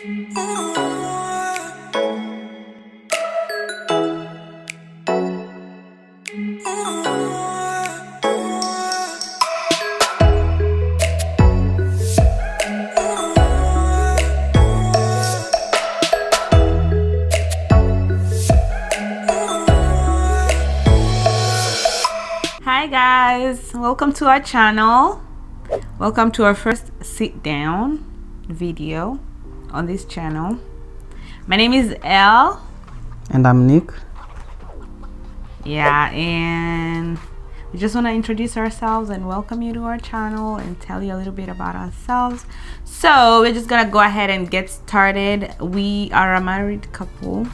Hi guys, welcome to our channel. Welcome to our first sit down video on this channel. My name is Elle. And I'm Nick. Yeah, and we just want to introduce ourselves and welcome you to our channel and tell you a little bit about ourselves. So we're just gonna go ahead and get started. We are a married couple.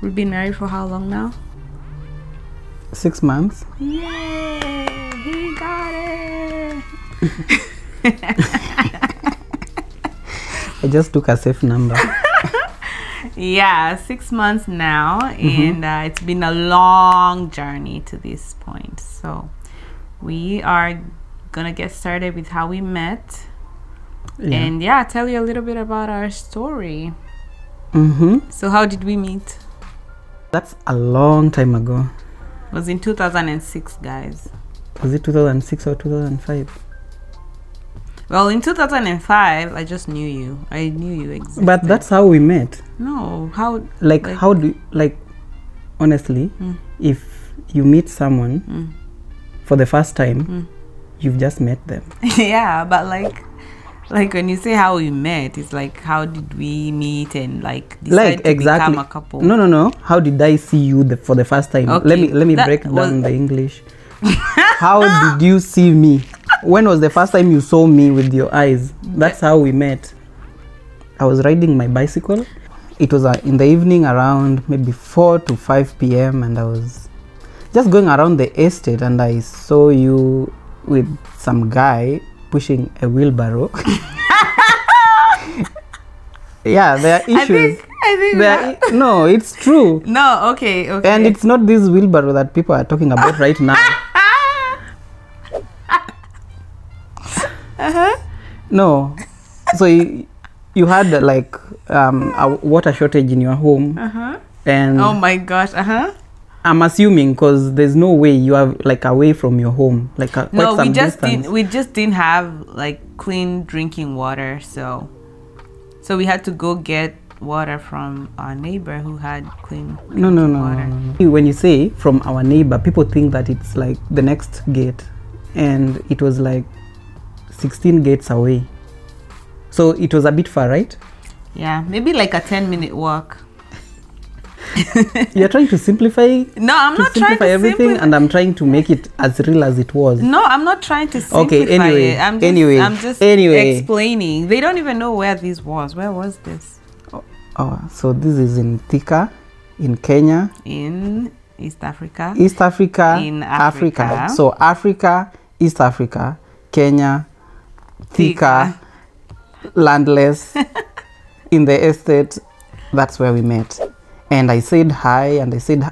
We've been married for how long now? 6 months. Yay! He got it! I just took a safe number. Yeah, 6 months now, and it's been a long journey to this point. So we are gonna get started with how we met, and yeah, tell you a little bit about our story. So how did we meet? That's a long time ago. It was in 2006, guys. Was it 2006 or 2005? Well, in 2005, I just knew you. I knew you existed. But that's how we met. No, how? Like how do honestly, if you meet someone for the first time, you've just met them. Yeah, but like when you say how we met, it's like how did we meet and decide to become a couple? No. How did I see you for the first time? Okay, let me break down the English. How did you see me? When was the first time you saw me with your eyes? That's how we met. I was riding my bicycle. It was in the evening around maybe 4 to 5 p.m. and I was just going around the estate and I saw you with some guy pushing a wheelbarrow. Yeah, there are issues. I think no, it's true. No, okay. And it's not this wheelbarrow that people are talking about right now. No. So you had a water shortage in your home. And oh my gosh. I'm assuming because there's no way you are away from your home, no, we just didn't have clean drinking water, so we had to go get water from our neighbor who had clean drinking water. No. When you say from our neighbor, people think that it's the next gate, and it was 16 gates away, so it was a bit far, right? Yeah, maybe a 10-minute walk. You're trying to simplify. No, I'm not trying to everything, simplify. and I'm trying to make it as real as it was. No, I'm not trying to simplify it. I'm just explaining. They don't even know where this was. Where was this? Oh, so this is in Thika, in Kenya. In East Africa. East Africa. In Africa. So Africa, East Africa, Kenya, Thika, landless, in the estate. That's where we met. And I said hi, and I said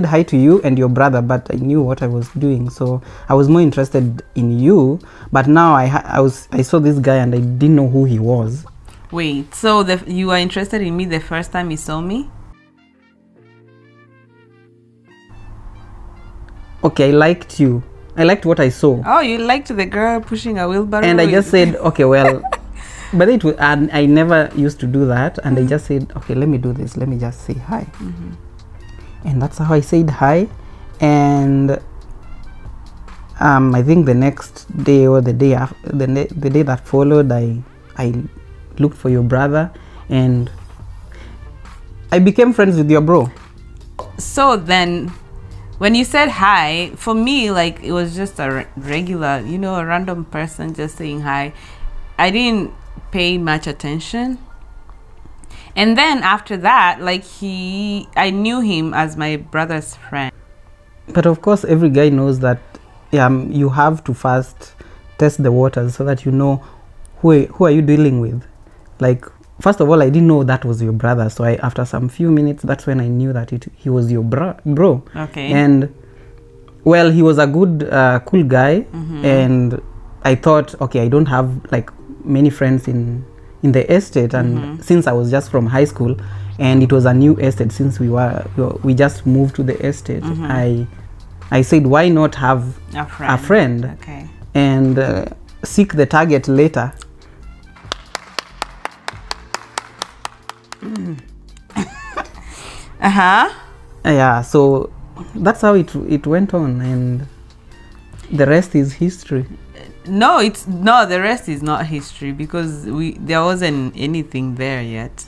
hi to you and your brother, but I knew what I was doing, so I was more interested in you. But now I saw this guy and I didn't know who he was. Wait, so you were interested in me the first time you saw me? Okay, I liked you. I liked what I saw. Oh, you liked the girl pushing a wheelbarrow? And I just said, okay, well, but I never used to do that, and I just said, okay, let me do this. Let me just say hi. And that's how I said hi. And I think the next day or the day after, the day that followed, I looked for your brother, and I became friends with your bro. So then, when you said hi, for me, it was just a regular, a random person just saying hi. I didn't pay much attention, and then after that, I knew him as my brother's friend. But of course, every guy knows that you have to first test the waters so that you know who are you dealing with. First of all, I didn't know that was your brother, so after some few minutes, that's when I knew that he was your bro. Okay. And well, he was a good cool guy, and I thought, okay, I don't have many friends in in the estate, and since I was just from high school, and it was a new estate since we just moved to the estate, I said, why not have a friend Okay. and seek the target later. Yeah, so that's how it went on, and the rest is history. No, the rest is not history, because there wasn't anything there yet.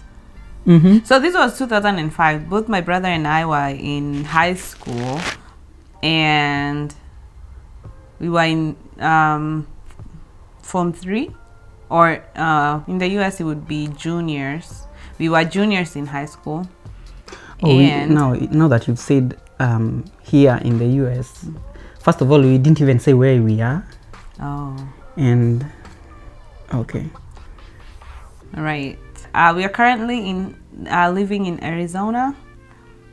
So this was 2005. Both my brother and I were in high school, and we were in Form 3, or in the US it would be juniors. We were juniors in high school. Oh, now that you've said here in the US, first of all, we didn't even say where we are. Oh. And okay. Right. We are currently living in Arizona.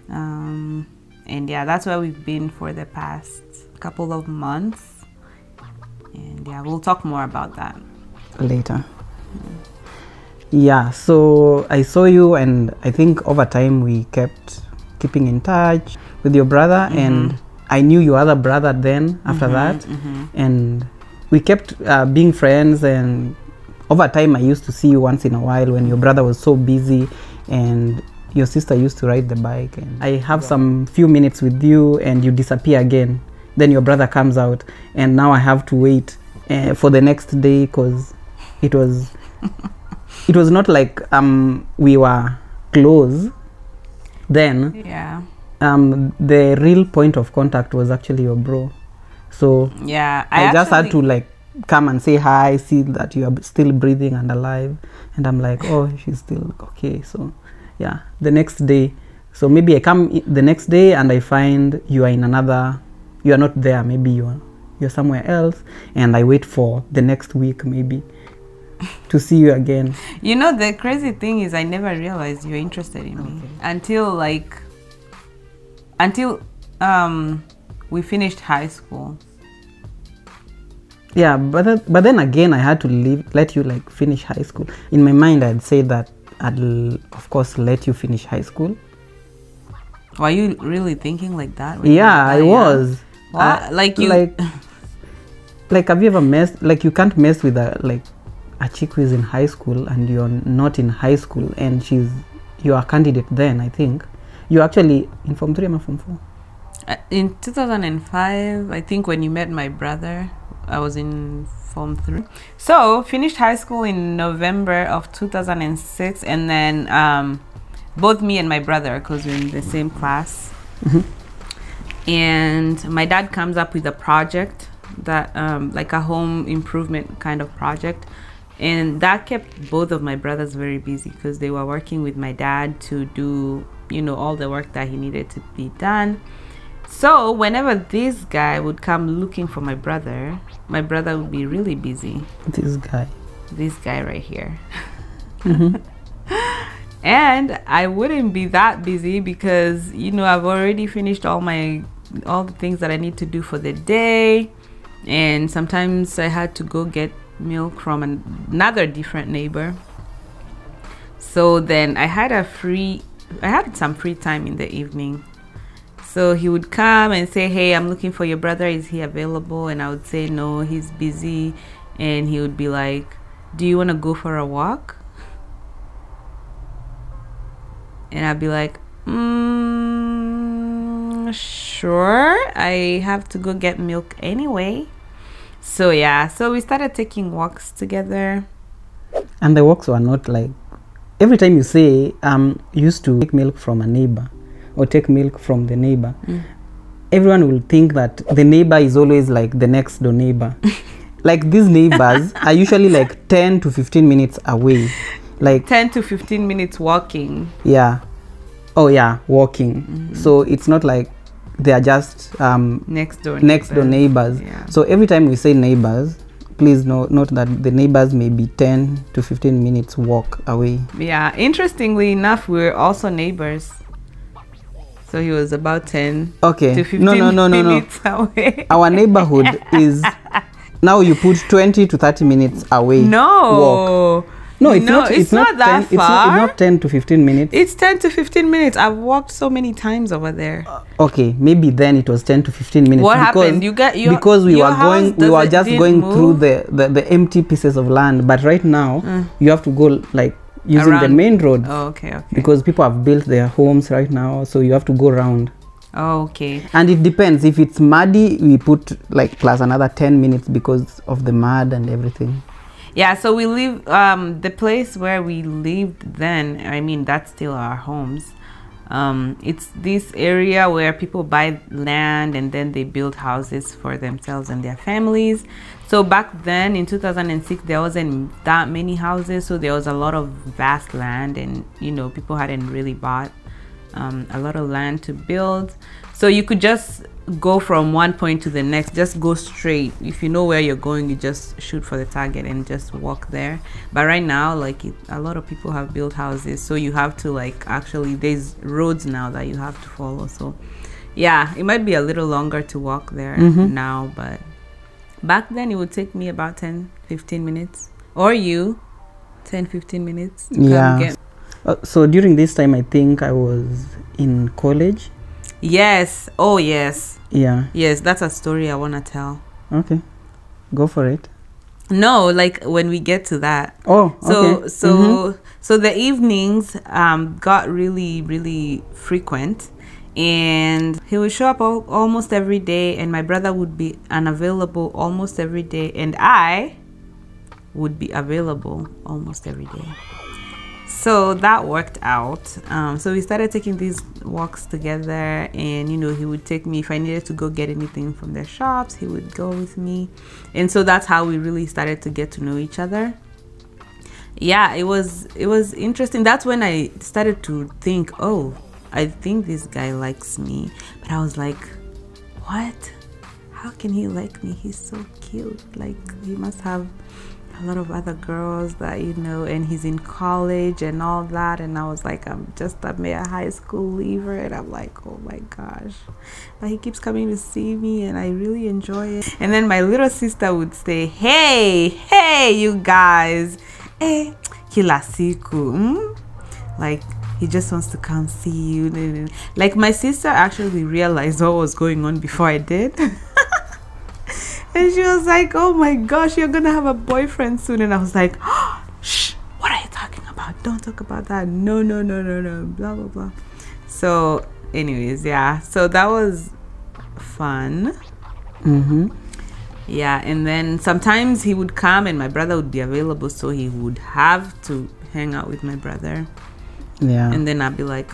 And yeah, that's where we've been for the past couple of months. And yeah, we'll talk more about that later. Yeah, so I saw you, and I think over time we kept keeping in touch with your brother, and I knew your other brother then after that, and we kept being friends, and over time I used to see you once in a while when your brother was so busy and your sister used to ride the bike, and I have some few minutes with you and you disappear again. Then your brother comes out, and now I have to wait for the next day, because it was it was not like we were close then. Yeah. The real point of contact was actually your bro. So yeah, I just had to like come and say hi, see that you are still breathing and alive, and I'm like, oh, she's still okay. So yeah, the next day, so maybe I come the next day and I find you are in another, you are not there, maybe you're somewhere else, and I wait for the next week maybe to see you again. You know, the crazy thing is I never realized you're interested in me until we finished high school. Yeah, but then again I had to let you like finish high school. In my mind I'd say that I'd of course let you finish high school. Were you really thinking like that? Yeah, I was. Like have you ever messed, like you can't mess with a chick who is in high school and you're not in high school, and you're a candidate then. I think you're actually in Form 3 or Form 4? In 2005, I think, when you met my brother, I was in Form 3. So finished high school in November of 2006, and then both me and my brother, because we're in the same class. And my dad comes up with a project that like a home improvement kind of project, and that kept both of my brothers very busy, because they were working with my dad to do, you know, all the work that he needed to be done. So whenever this guy would come looking for my brother would be really busy. This guy right here. And I wouldn't be that busy, because, you know, I've already finished all the things that I need to do for the day, and sometimes I had to go get milk from another different neighbor. So then I had some free time in the evening. So he would come and say, hey, I'm looking for your brother, is he available? And I would say, no, he's busy. And he would be like, do you want to go for a walk? And I'd be like, sure, I have to go get milk anyway. So yeah, so we started taking walks together. And the walks were not like, every time you say used to take milk from a neighbor or take milk from the neighbor, everyone will think that the neighbor is always like the next door neighbor. Like these neighbors are usually like 10 to 15 minutes away. Like 10 to 15 minutes walking. Yeah. Oh yeah, walking. So it's not like they are just next door neighbors. Yeah. So every time we say neighbors, please note that the neighbors may be 10 to 15 minutes walk away. Yeah, interestingly enough, we're also neighbors. So he was about 10 to 15 minutes away. Our neighborhood is, now you put 20 to 30 minutes away. No. Walk. No, it's No, not. it's not that It's far. not 10 to 15 minutes. It's 10 to 15 minutes. I've walked so many times over there. Okay, maybe then it was 10 to 15 minutes. What because, happened? You got your because we your were house going. We were just didn't going move? through the empty pieces of land. But right now, you have to go like using the Around. main road. Oh, okay. Because people have built their homes right now, so you have to go around. Oh, okay. And it depends. If it's muddy, we put like plus another 10 minutes because of the mud and everything. Yeah, so we live the place where we lived then, I mean, that's still our homes. It's this area where people buy land and then they build houses for themselves and their families. So back then in 2006 there wasn't that many houses, so there was a lot of vast land, and you know, people hadn't really bought a lot of land to build, so you could just go from one point to the next, just go straight. If you know where you're going, you just shoot for the target and just walk there. But right now, like a lot of people have built houses, so you have to like actually, there's roads now that you have to follow. So yeah, it might be a little longer to walk there now, but back then it would take me about 10-15 minutes, or you 10-15 minutes to come get. So during this time, I think I was in college. Yes. Oh yes. Yeah. Yes, that's a story I want to tell. Okay, go for it. No, like when we get to that. Oh, okay. So the evenings got really frequent, and he would show up almost every day, and my brother would be unavailable almost every day, and I would be available almost every day. So that worked out. So we started taking these walks together, and you know, he would take me if I needed to go get anything from their shops, he would go with me. And so that's how we really started to get to know each other. Yeah, it was interesting. That's when I started to think, oh, I think this guy likes me. But I was like, what? How can he like me? He's so cute. Like, he must have a lot of other girls that, you know, and he's in college and all that. And I was like, I'm just a mere high school leaver, and I'm like, oh my gosh, but he keeps coming to see me and I really enjoy it. And then my little sister would say, hey you guys, kila siku, like he just wants to come see you. Like my sister actually realized what was going on before I did. And she was like, oh my gosh, you're gonna have a boyfriend soon. And I was like, oh, shh, what are you talking about? Don't talk about that. No, blah blah blah. So anyways, yeah, so that was fun. Yeah, and then sometimes he would come and my brother would be available, so he would have to hang out with my brother. Yeah, and then I'd be like,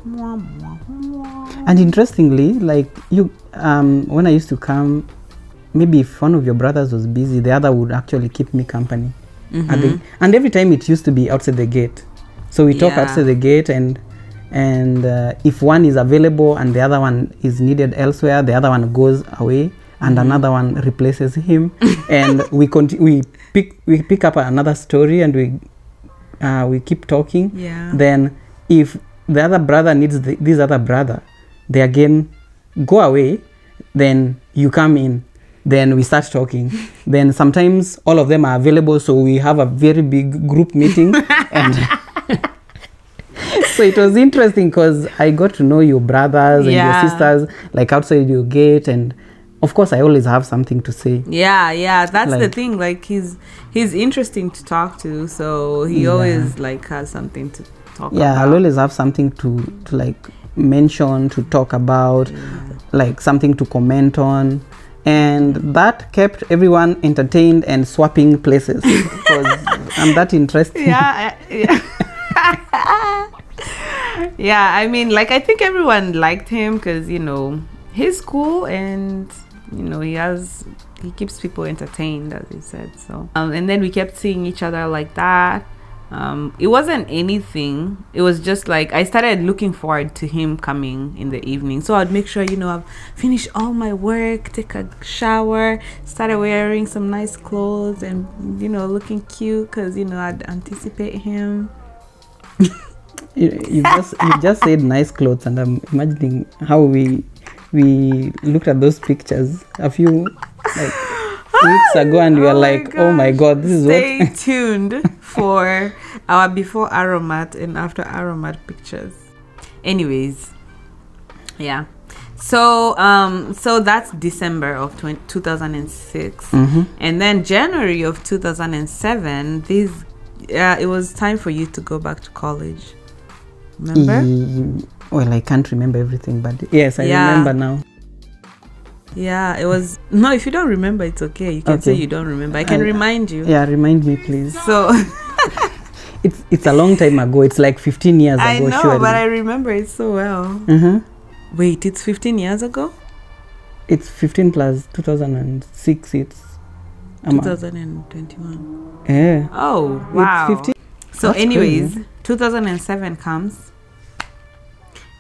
mwah, mwah, mwah. And interestingly, like you, when I used to come, maybe if one of your brothers was busy, the other would actually keep me company. And every time it used to be outside the gate. So we talk outside the gate, and if one is available and the other one is needed elsewhere, the other one goes away and another one replaces him. And we pick up another story, and we keep talking. Then if the other brother needs this other brother, they again go away, then you come in. Then we start talking. Then sometimes all of them are available, so we have a very big group meeting. And so it was interesting because I got to know your brothers and your sisters, like outside your gate, and of course I always have something to say. Yeah, that's like, the thing. Like he's interesting to talk to, so he always like has something to talk about. Yeah, I'll always have something to like mention, to talk about, like something to comment on. And that kept everyone entertained and swapping places because I'm that interesting. Yeah. Yeah, I mean, like, I think everyone liked him because, you know, he's cool, and, you know, he keeps people entertained, as he said. So, and then we kept seeing each other like that. It wasn't anything. It was just like I started looking forward to him coming in the evening. So I'd make sure, you know, I've finished all my work, take a shower, started wearing some nice clothes, and, you know, looking cute because, you know, I'd anticipate him. you just said nice clothes, and I'm imagining how we looked at those pictures. A few, like weeks ago, and we are like, oh my god, this is Stay what. tuned for our before aromat and after aromat pictures. Anyways, yeah. So so that's December of 2006, and then January of 2007. It was time for you to go back to college. Remember? Well, I can't remember everything, but yes, I remember now. Yeah, it was. No, if you don't remember, it's okay. You can say you don't remember. I can remind you. Yeah, remind me, please. So it's a long time ago. It's like 15 years ago. I know, surely. but I remember it so well. Wait, it's 15 years ago? It's 15 plus 2006. It's 2021. Yeah. Oh, wow. It's 15. So That's anyways, crazy. 2007 comes.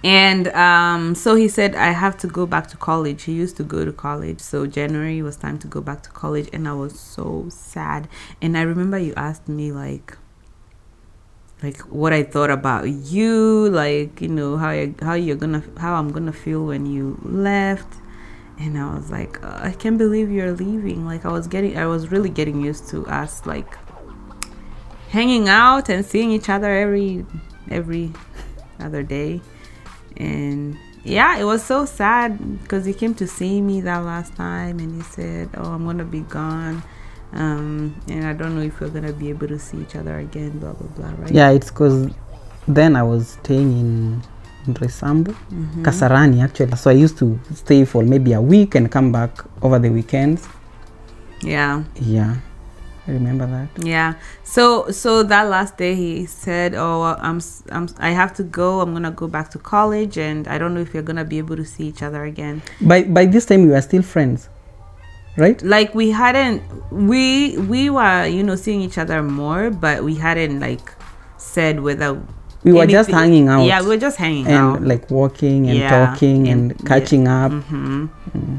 And so he said, I have to go back to college. He used to go to college. So January was time to go back to college. And I was so sad. And I remember you asked me like what I thought about you, like, you know, how I'm gonna feel when you left. And I was like, I can't believe you're leaving. Like I was really getting used to us like hanging out and seeing each other every other day. And yeah, it was so sad because he came to see me that last time and he said, oh, I'm gonna be gone. And I don't know if we're gonna be able to see each other again, blah blah blah, right? Yeah, it's because then I was staying in Resambu, Kasarani actually. So I used to stay for maybe a week and come back over the weekends. Yeah, I remember that. yeah. So that last day he said, oh, I have to go. I'm gonna go back to college, and I don't know if you're gonna be able to see each other again. By this time we were still friends, right? Like we were, you know, seeing each other more, but we hadn't like said whether we were just hanging out. Yeah, we were just hanging and out, like walking and talking and catching up.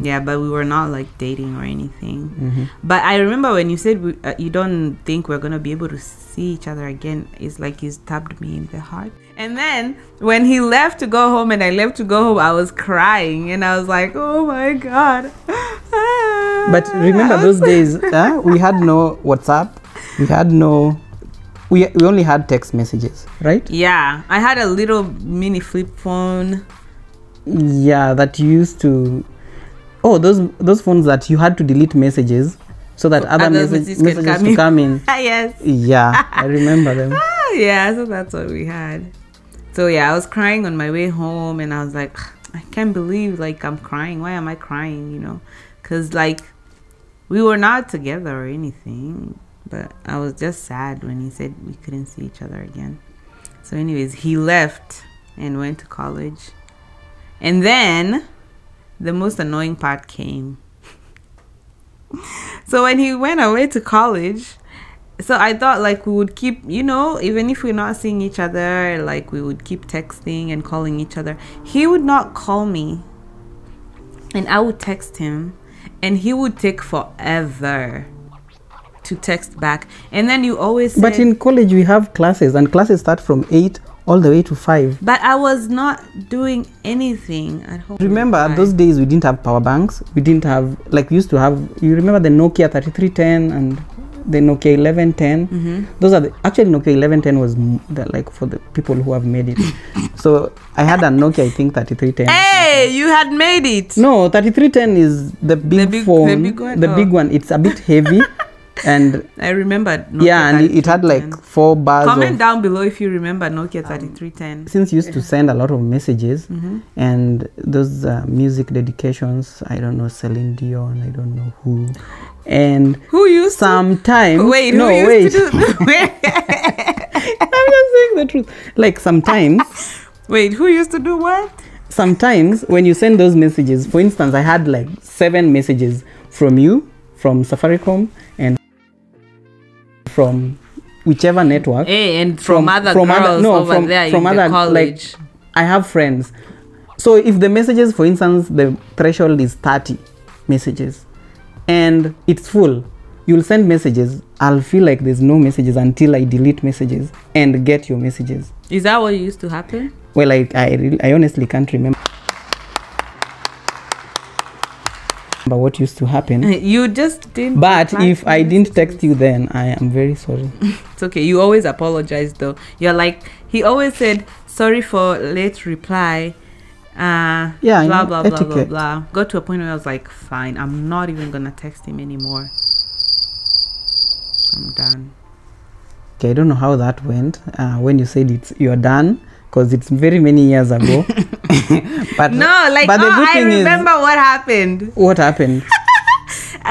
Yeah, but we were not like dating or anything. But I remember when you said you don't think we're gonna be able to see each other again, it's like you stabbed me in the heart. And then when he left to go home and I left to go home, I was crying and I was like, oh my god. But remember those days, we had no WhatsApp, we had no, we only had text messages, right? Yeah, I had a little mini flip phone. Yeah, that you used to, those phones that you had to delete messages so that other messages to come in. Yes. Yeah, I remember them. Yeah, so that's what we had. So yeah, I was crying on my way home and I was like, I can't believe like I'm crying. Why am I crying, you know? Because like we were not together or anything, but I was just sad when he said we couldn't see each other again. So anyways, he left and went to college. And then the most annoying part came. So when he went away to college, so I thought like we would keep, you know, even if we're not seeing each other, like we would keep texting and calling each other. He would not call me and I would text him and he would take forever to text back. And then you always said, but in college we have classes and classes start from 8 all the way to 5. But I was not doing anything at home. Remember those days we didn't have power banks, we didn't have, like we used to have, you remember the Nokia 3310 and the Nokia 1110. Those are actually Nokia 1110 was like for the people who have made it. So I had a Nokia, I think 3310. Hey, you had made it. No, 3310 is the big phone, the big one. It's a bit heavy. And I remember Nokia, yeah, and it had like 4 bars. Comment down below if you remember Nokia 3310. Since you used to send a lot of messages and those music dedications, I don't know, Celine Dion, I don't know who. And who used sometimes to? Wait, no, who used to do? I'm just saying the truth. Like sometimes. Wait, who used to do what? Sometimes when you send those messages, for instance, I had like 7 messages from you, from Safaricom, and from whichever network. Hey, and from other girls over there in the college. Like, I have friends. So if the messages, for instance, the threshold is 30 messages and it's full, you'll send messages. I'll feel like there's no messages until I delete messages and get your messages. Is that what used to happen? Well, I honestly can't remember. But what used to happen? You just didn't. But reply if to I my didn't text messages. you, then I am very sorry. It's okay. You always apologize though. You're like, he always said sorry for late reply. Yeah, blah blah blah blah etiquette. blah. Got to a point where I was like, fine, I'm not even gonna text him anymore. I'm done. Okay, I don't know how that went when you said you're done, because it's very many years ago. But No, like, but the good I thing is, remember what happened. what happened?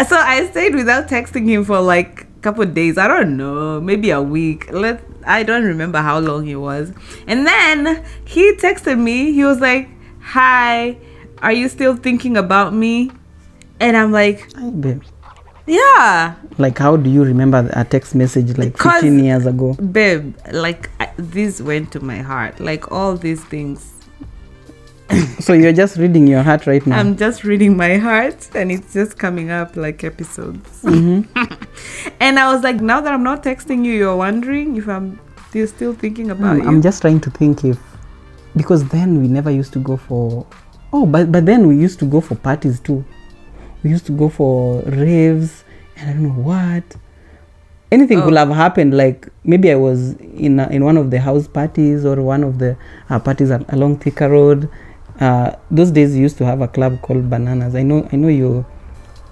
So I stayed without texting him for like a couple of days. I don't know, maybe a week. I don't remember how long it was. And then he texted me. He was like, "Hi, are you still thinking about me?" And I'm like, Hi, babe. "Yeah, Like, how do you remember a text message like 'Cause- 15 years ago? babe." Like this went to my heart. Like all these things. So you're just reading your heart right now. I'm just reading my heart, and it's just coming up like episodes. Mhm. And I was like, now that I'm not texting you, you're wondering if I'm still thinking about you. I'm just trying to think if, because then we never used to go for, but then we used to go for parties too. We used to go for raves and I don't know what. Anything could have happened. Like maybe I was in one of the house parties or one of the parties along Thika Road. Those days you used to have a club called Bananas. I know you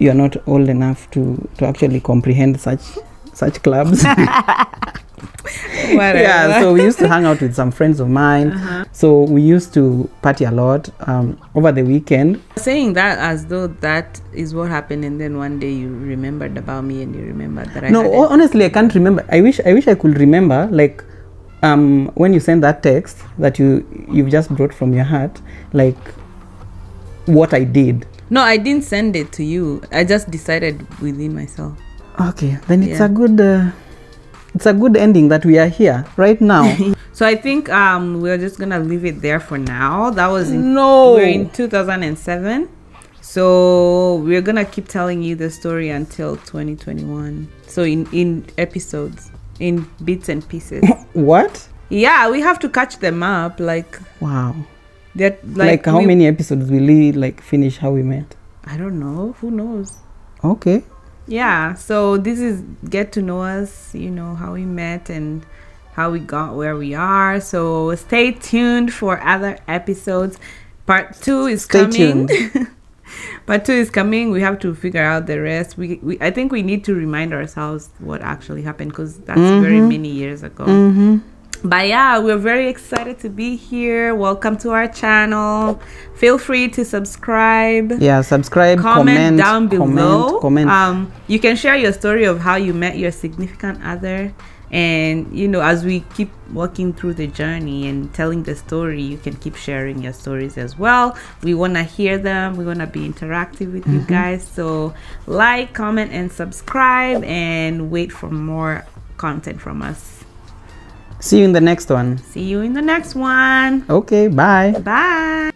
are not old enough to actually comprehend such clubs. Whatever. Yeah, so we used to hang out with some friends of mine. So we used to party a lot over the weekend. Saying that as though that is what happened, and then one day you remembered about me and you remembered that I No, had honestly, I can't remember. I wish I could remember. Like when you sent that text that you've just brought from your heart, like what I did. No, I didn't send it to you. I just decided within myself. Okay, then it's a good ending that we are here right now. So I think we're just gonna leave it there for now. That was No. we're in 2007. So we're gonna keep telling you the story until 2021. So in episodes, in bits and pieces. What? Yeah, we have to catch them up. Like Wow. that. Like how many episodes will we like finish how we met? I don't know. Who knows? Okay. Yeah. So this is get to know us. You know how we met and how we got where we are. So stay tuned for other episodes. Part 2 is coming. Part 2 is coming. We have to figure out the rest. I think we need to remind ourselves what actually happened, because that's very many years ago. But yeah, we're very excited to be here. Welcome to our channel. Feel free to subscribe. Yeah, subscribe, Comment down below. Comment. You can share your story of how you met your significant other. And you know, as we keep walking through the journey and telling the story, you can keep sharing your stories as well. We want to hear them. We want to be interactive with you guys. So like, comment, and subscribe, and wait for more content from us. See you in the next one. See you in the next one. Okay, bye. Bye.